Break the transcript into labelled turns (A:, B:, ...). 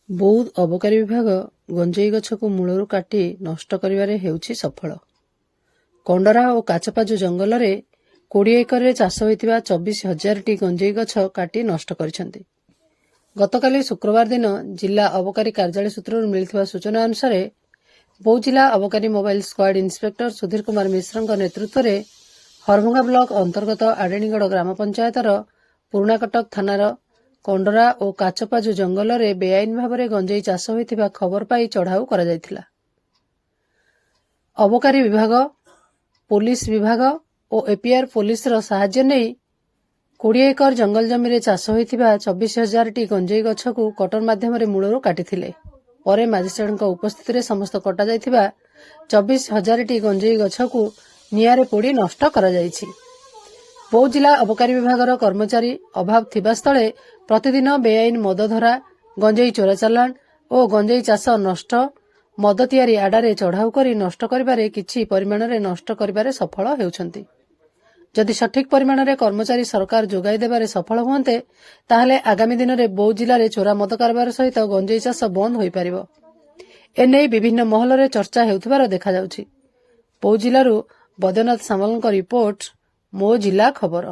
A: ବୌଦ୍ଧ ଅବକାରୀ ବିଭାଗ ଗଞ୍ଜେଇ ଗଛକୁ ମୂଳରୁ କାଟି ନଷ୍ଟ କରିବାରେ ହେଉଛି ସଫଳ। କଣ୍ଡରା ଓ କାଚପାଜୁ ଜଙ୍ଗଲରେ 20 ଏକରରେ ଚାଷ ହୋଇଥିବା 24,000ଟି ଗଞ୍ଜେଇ ଗଛ କାଟି ନଷ୍ଟ କରିଛନ୍ତି। ଗତକାଲି ଶୁକ୍ରବାର ଦିନ ଜିଲ୍ଲା ଅବକାରୀ କାର୍ଯ୍ୟାଳୟ ସୂତ୍ରରୁ ମିଳିଥିବା ସୂଚନା ଅନୁସାରେ ବୌଦ୍ଧ ଜିଲ୍ଲା ଅବକାରୀ mobile squad inspector Sudhir Kumar ମିଶ୍ରଙ୍କ ନେତୃତ୍ୱରେ ହରଭଙ୍ଗା ବ୍ଲକ ଅନ୍ତର୍ଗତ ଆଡେଣିଗଡ଼ ଗ୍ରାମ ପଞ୍ଚାୟତର ପୁରୁଣାକଟକ ଥାନାର କଣ୍ଡରା ଓ କାଚପାଜୁ ଜଙ୍ଗଲରେ ବେଆଇନ ଭାବରେ ଗଞ୍ଜେଇ ଚାଷ ହୋଇଥିବା ଖବର ପାଇ ଚଢ଼ାଉ କରାଯାଇଥିଲା। ଅବକାରୀ ବିଭାଗ, ପୋଲିସ ବିଭାଗ ଓ ଏପିଆର ପୋଲିସର ସାହାଯ୍ୟ ନେଇ 20 ଏକର ଜଙ୍ଗଲ ଜମିରେ ଚାଷ ହୋଇଥିବା 24,000ଟି ଗଞ୍ଜେଇ ଗଛକୁ କଟର ମାଧ୍ୟମରେ ମୂଳରୁ କାଟିଥିଲେ। ପରେ ମାଜିଷ୍ଟ୍ରେଟଙ୍କ ଉପସ୍ଥିତିରେ ସମସ୍ତ କଟାଯାଇଥିବା 24,000ଟି ଗଞ୍ଜେଇ ଗଛକୁ ନିଆଁରେ ପୋଡ଼ି ନଷ୍ଟ କରାଯାଇଛି। ବୌଦ୍ଧ ଜିଲ୍ଲା ଅବକାରୀ ବିଭାଗର କର୍ମଚାରୀ ଅଭାବ ଥିବା ସ୍ଥଳେ ପ୍ରତିଦିନ ବେଆଇନ ମଦ ଧରା, ଗଞ୍ଜେଇ ଚୋରାଚାଲାଣ ଓ ଗଞ୍ଜେଇ ଚାଷ ନଷ୍ଟ, ମଦ ତିଆରି ଆଡାରେ ଚଢ଼ାଉ କରି ନଷ୍ଟ କରିବାରେ କିଛି ପରିମାଣରେ ନଷ୍ଟ କରିବାରେ ସଫଳ ହେଉଛନ୍ତି। ଯଦି ସଠିକ ପରିମାଣରେ କର୍ମଚାରୀ ସରକାର ଯୋଗାଇ ଦେବାରେ ସଫଳ ହୁଅନ୍ତେ ତାହେଲେ ଆଗାମୀ ଦିନରେ ବୌଦ୍ଧ ଜିଲ୍ଲାରେ ଚୋରା ମଦ କାରବାର ସହିତ ଗଞ୍ଜେଇ ଚାଷ ବନ୍ଦ ହୋଇପାରିବ। ଏନେଇ ବିଭିନ୍ନ ମହଲରେ ଚର୍ଚ୍ଚା ହେଉଥିବାର ଦେଖାଯାଉଛି। ବୌଦ୍ଧ ଜିଲ୍ଲାରୁ ବୈଦ୍ୟନାଥ ସାମଲଙ୍କ ରିପୋର୍ଟ, ମୋ ଜିଲ୍ଲା ଖବର।